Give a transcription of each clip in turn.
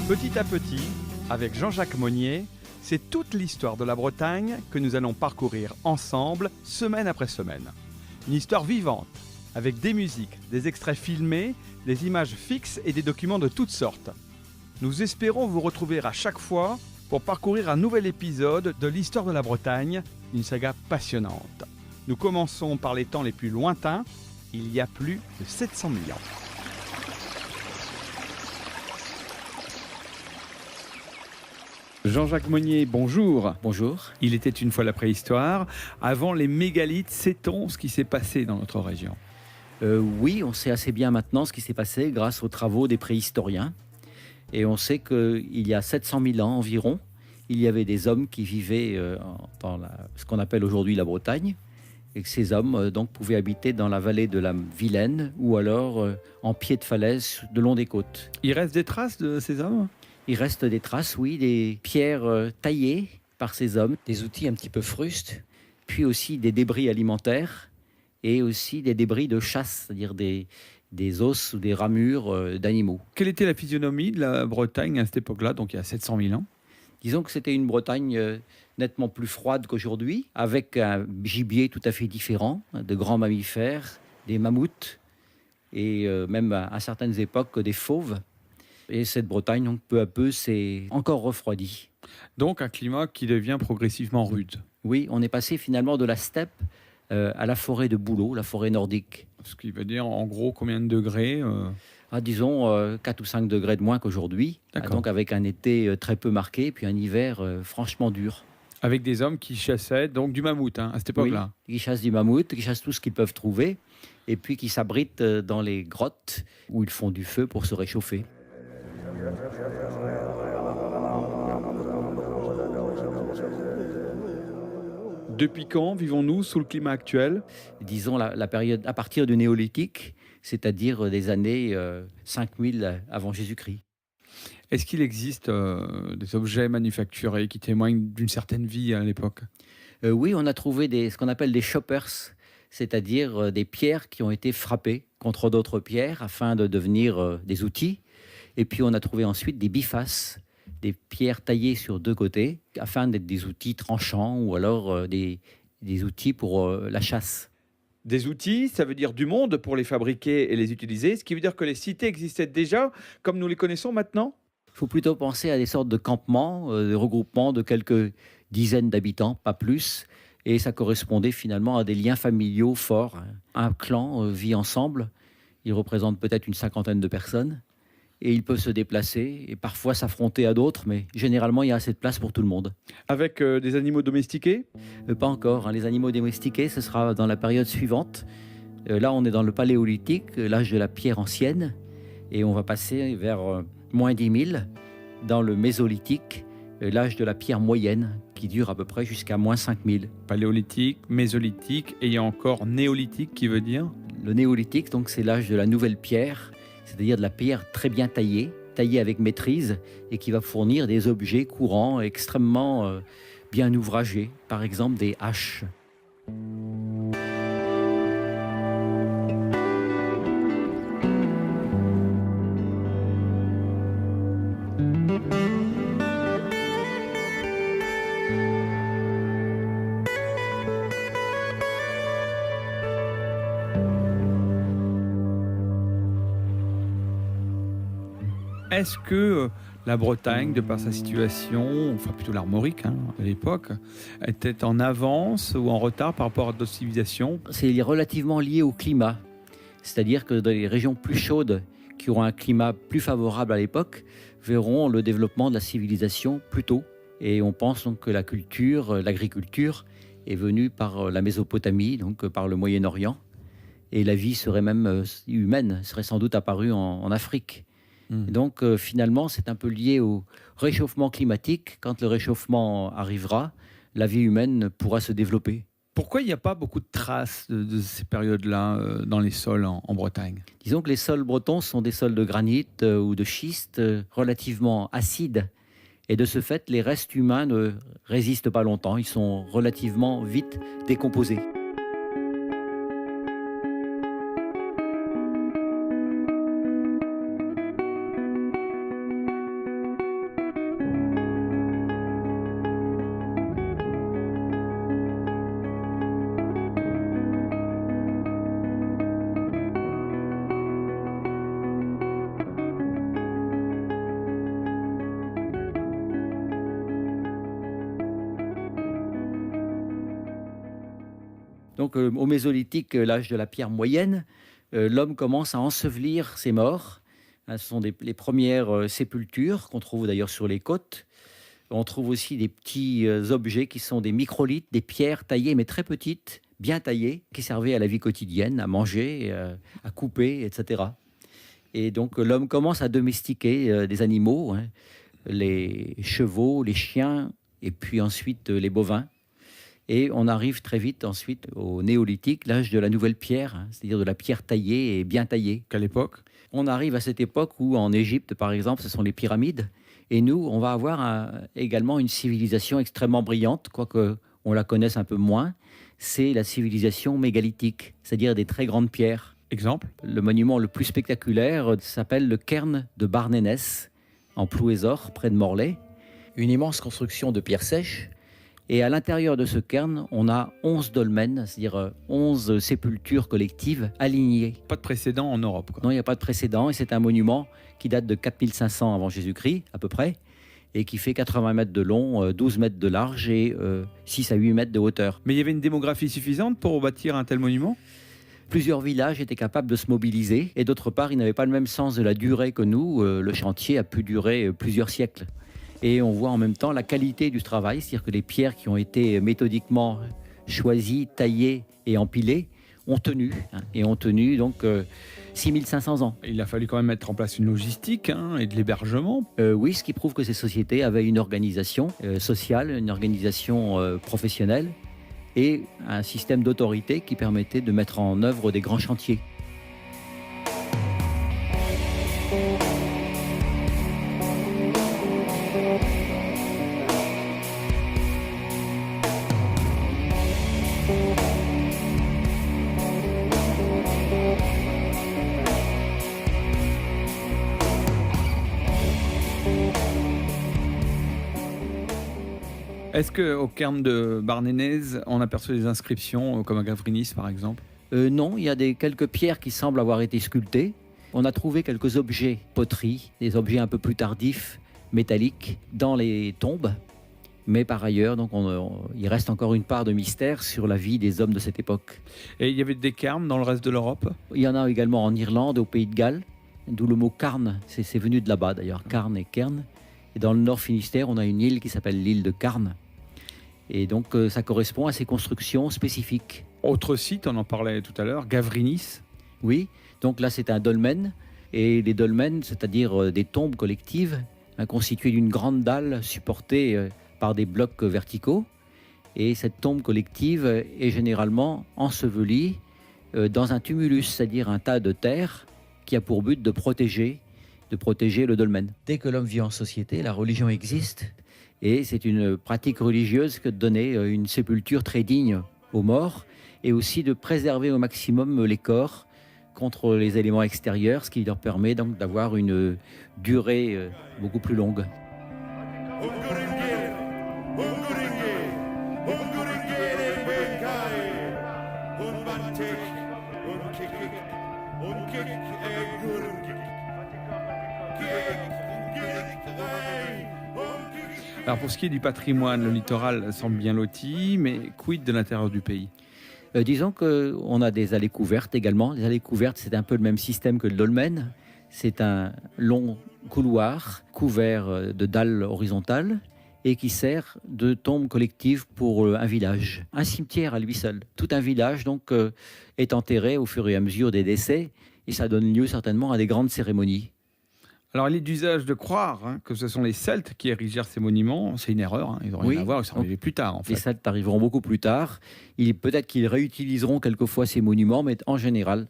Petit à petit, avec Jean-Jacques Monnier, c'est toute l'histoire de la Bretagne que nous allons parcourir ensemble, semaine après semaine. Une histoire vivante, avec des musiques, des extraits filmés, des images fixes et des documents de toutes sortes. Nous espérons vous retrouver à chaque fois pour parcourir un nouvel épisode de l'histoire de la Bretagne, une saga passionnante. Nous commençons par les temps les plus lointains, il y a plus de 700 000 ans. Jean-Jacques Monnier, bonjour. Bonjour. Il était une fois la préhistoire. Avant les mégalithes, sait-on ce qui s'est passé dans notre région ? Oui, on sait assez bien maintenant ce qui s'est passé grâce aux travaux des préhistoriens. Et on sait qu'il y a 700 000 ans environ, il y avait des hommes qui vivaient dans ce qu'on appelle aujourd'hui la Bretagne. Et que ces hommes donc pouvaient habiter dans la vallée de la Vilaine ou alors en pied de falaise de long des côtes. Il reste des traces de ces hommes ? Il reste des traces, oui, des pierres taillées par ces hommes, des outils un petit peu frustes, puis aussi des débris alimentaires et aussi des débris de chasse, c'est-à-dire des os ou des ramures d'animaux. Quelle était la physionomie de la Bretagne à cette époque-là, donc il y a 700 000 ans ? Disons que c'était une Bretagne nettement plus froide qu'aujourd'hui, avec un gibier tout à fait différent, de grands mammifères, des mammouths et même à certaines époques des fauves. Et cette Bretagne, donc, peu à peu, s'est encore refroidie. Donc un climat qui devient progressivement rude. Oui, on est passé finalement de la steppe à la forêt de bouleau, la forêt nordique. Ce qui veut dire en gros combien de degrés Disons 4 ou 5 degrés de moins qu'aujourd'hui. Donc avec un été très peu marqué, puis un hiver franchement dur. Avec des hommes qui chassaient donc du mammouth à cette époque-là. Oui, qui chassent du mammouth, qui chassent tout ce qu'ils peuvent trouver, et puis qui s'abritent dans les grottes où ils font du feu pour se réchauffer. Depuis quand vivons-nous sous le climat actuel ? Disons la période à partir du néolithique, c'est-à-dire des années 5000 avant Jésus-Christ. Est-ce qu'il existe des objets manufacturés qui témoignent d'une certaine vie à l'époque ? Oui, on a trouvé ce qu'on appelle des choppers, c'est-à-dire des pierres qui ont été frappées contre d'autres pierres afin de devenir des outils. Et puis on a trouvé ensuite des bifaces, des pierres taillées sur deux côtés, afin d'être des outils tranchants ou alors des outils pour la chasse. Des outils, ça veut dire du monde pour les fabriquer et les utiliser, ce qui veut dire que les cités existaient déjà comme nous les connaissons maintenant ? Il faut plutôt penser à des sortes de campements, de regroupements de quelques dizaines d'habitants, pas plus. Et ça correspondait finalement à des liens familiaux forts. Un clan vit ensemble, il représente peut-être une 50aine de personnes. Et ils peuvent se déplacer et parfois s'affronter à d'autres, mais généralement, il y a assez de place pour tout le monde. Avec des animaux domestiqués ? Pas encore. Les animaux domestiqués, ce sera dans la période suivante. Là, on est dans le paléolithique, l'âge de la pierre ancienne. Et on va passer vers moins 10 000 dans le mésolithique, l'âge de la pierre moyenne, qui dure à peu près jusqu'à moins 5 000. Paléolithique, mésolithique, et il y a encore néolithique qui veut dire ? Le néolithique, donc, c'est l'âge de la nouvelle pierre, c'est-à-dire de la pierre très bien taillée avec maîtrise, et qui va fournir des objets courants extrêmement bien ouvragés, par exemple des haches. Est-ce que la Bretagne, de par sa situation, enfin plutôt l'Armorique à l'époque, était en avance ou en retard par rapport à d'autres civilisations ? C'est relativement lié au climat. C'est-à-dire que dans les régions plus chaudes, qui auront un climat plus favorable à l'époque, verront le développement de la civilisation plus tôt. Et on pense donc que l'agriculture est venue par la Mésopotamie, donc par le Moyen-Orient. Et la vie serait même humaine, serait sans doute apparue en Afrique. Donc finalement, c'est un peu lié au réchauffement climatique. Quand le réchauffement arrivera, la vie humaine pourra se développer. Pourquoi il n'y a pas beaucoup de traces de ces périodes-là dans les sols en Bretagne ? Disons que les sols bretons sont des sols de granit ou de schiste relativement acides. Et de ce fait, les restes humains ne résistent pas longtemps. Ils sont relativement vite décomposés. Donc au Mésolithique, l'âge de la pierre moyenne, l'homme commence à ensevelir ses morts. Ce sont les premières sépultures qu'on trouve d'ailleurs sur les côtes. On trouve aussi des petits objets qui sont des microlithes, des pierres taillées mais très petites, bien taillées, qui servaient à la vie quotidienne, à manger, à couper, etc. Et donc l'homme commence à domestiquer des animaux, hein, les chevaux, les chiens, et puis ensuite les bovins. Et on arrive très vite ensuite au néolithique, l'âge de la nouvelle pierre, hein, c'est-à-dire de la pierre taillée et bien taillée. Quelle époque? On arrive à cette époque où en Égypte, par exemple, ce sont les pyramides. Et nous, on va avoir également une civilisation extrêmement brillante, quoique on la connaisse un peu moins. C'est la civilisation mégalithique, c'est-à-dire des très grandes pierres. Exemple? Le monument le plus spectaculaire s'appelle le cairn de Barnénès, en Plouésor, près de Morlaix. Une immense construction de pierres sèches. Et à l'intérieur de ce cairn, on a 11 dolmens, c'est-à-dire 11 sépultures collectives alignées. Pas de précédent en Europe, quoi. Non, il n'y a pas de précédent. Et c'est un monument qui date de 4500 avant Jésus-Christ, à peu près, et qui fait 80 mètres de long, 12 mètres de large et 6 à 8 mètres de hauteur. Mais il y avait une démographie suffisante pour bâtir un tel monument? Plusieurs villages étaient capables de se mobiliser. Et d'autre part, ils n'avaient pas le même sens de la durée que nous. Le chantier a pu durer plusieurs siècles. Et on voit en même temps la qualité du travail, c'est-à-dire que les pierres qui ont été méthodiquement choisies, taillées et empilées ont tenu, et ont tenu donc 6500 ans. Il a fallu quand même mettre en place une logistique, hein, et de l'hébergement. Oui, ce qui prouve que ces sociétés avaient une organisation sociale, une organisation professionnelle et un système d'autorité qui permettait de mettre en œuvre des grands chantiers. Est-ce qu'au cairn de Barnénès, on aperçoit des inscriptions comme à Gavrinis par exemple? Non, il y a quelques pierres qui semblent avoir été sculptées. On a trouvé quelques objets poteries, des objets un peu plus tardifs, métalliques, dans les tombes. Mais par ailleurs, donc il reste encore une part de mystère sur la vie des hommes de cette époque. Et il y avait des cairns dans le reste de l'Europe? Il y en a également en Irlande, au Pays de Galles, d'où le mot Carn, c'est venu de là-bas d'ailleurs, Carn et Cairn. Et dans le Nord Finistère, on a une île qui s'appelle l'île de Carn. Et donc ça correspond à ces constructions spécifiques. Autre site, on en parlait tout à l'heure, Gavrinis. Oui, donc là c'est un dolmen. Et les dolmens, c'est-à-dire des tombes collectives, constituées d'une grande dalle supportée par des blocs verticaux. Et cette tombe collective est généralement ensevelie dans un tumulus, c'est-à-dire un tas de terre qui a pour but de protéger le dolmen. Dès que l'homme vit en société, la religion existe. Et c'est une pratique religieuse que de donner une sépulture très digne aux morts et aussi de préserver au maximum les corps contre les éléments extérieurs, ce qui leur permet donc d'avoir une durée beaucoup plus longue. Alors pour ce qui est du patrimoine, le littoral semble bien loti, mais quid de l'intérieur du pays? Disons qu'on a des allées couvertes également. Les allées couvertes, c'est un peu le même système que le dolmen. C'est un long couloir couvert de dalles horizontales et qui sert de tombe collective pour un village. Un cimetière à lui seul. Tout un village donc est enterré au fur et à mesure des décès et ça donne lieu certainement à des grandes cérémonies. Alors, il est d'usage de croire que ce sont les Celtes qui érigèrent ces monuments. C'est une erreur, ils n'ont rien à voir, ils sont arrivés plus tard. En fait. Les Celtes arriveront beaucoup plus tard. Peut-être qu'ils réutiliseront quelquefois ces monuments, mais en général,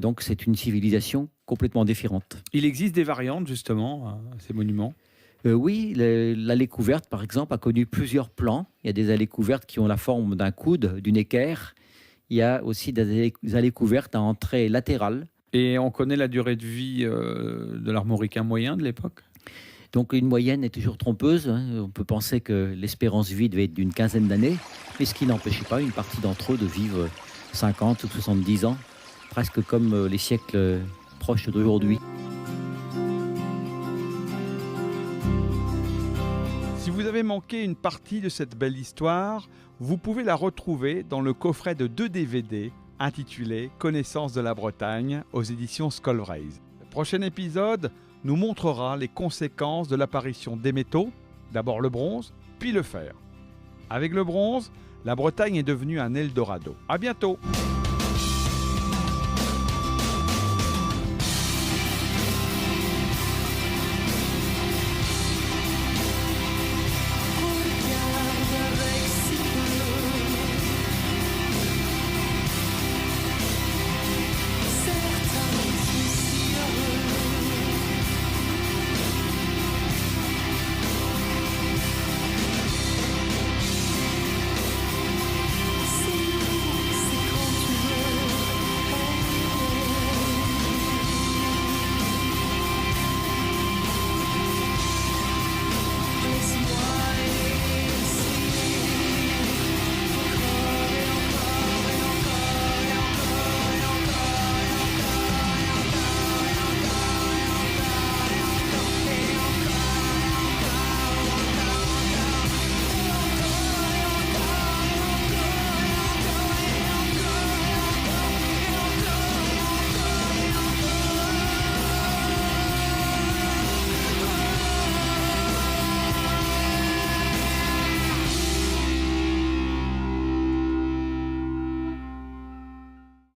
donc c'est une civilisation complètement différente. Il existe des variantes, justement, à ces monuments? Oui, l'allée couverte, par exemple, a connu plusieurs plans. Il y a des allées couvertes qui ont la forme d'un coude, d'une équerre. Il y a aussi des allées couvertes à entrée latérale. Et on connaît la durée de vie de l'armoricain moyen de l'époque? Donc une moyenne est toujours trompeuse. On peut penser que l'espérance de vie devait être d'une quinzaine d'années, mais ce qui n'empêchait pas une partie d'entre eux de vivre 50 ou 70 ans, presque comme les siècles proches d'aujourd'hui. Si Si vous avez manqué une partie de cette belle histoire, vous pouvez la retrouver dans le coffret de 2 DVD intitulé « Connaissance de la Bretagne » aux éditions Skolvreis. Le prochain épisode nous montrera les conséquences de l'apparition des métaux, d'abord le bronze, puis le fer. Avec le bronze, la Bretagne est devenue un Eldorado. À bientôt!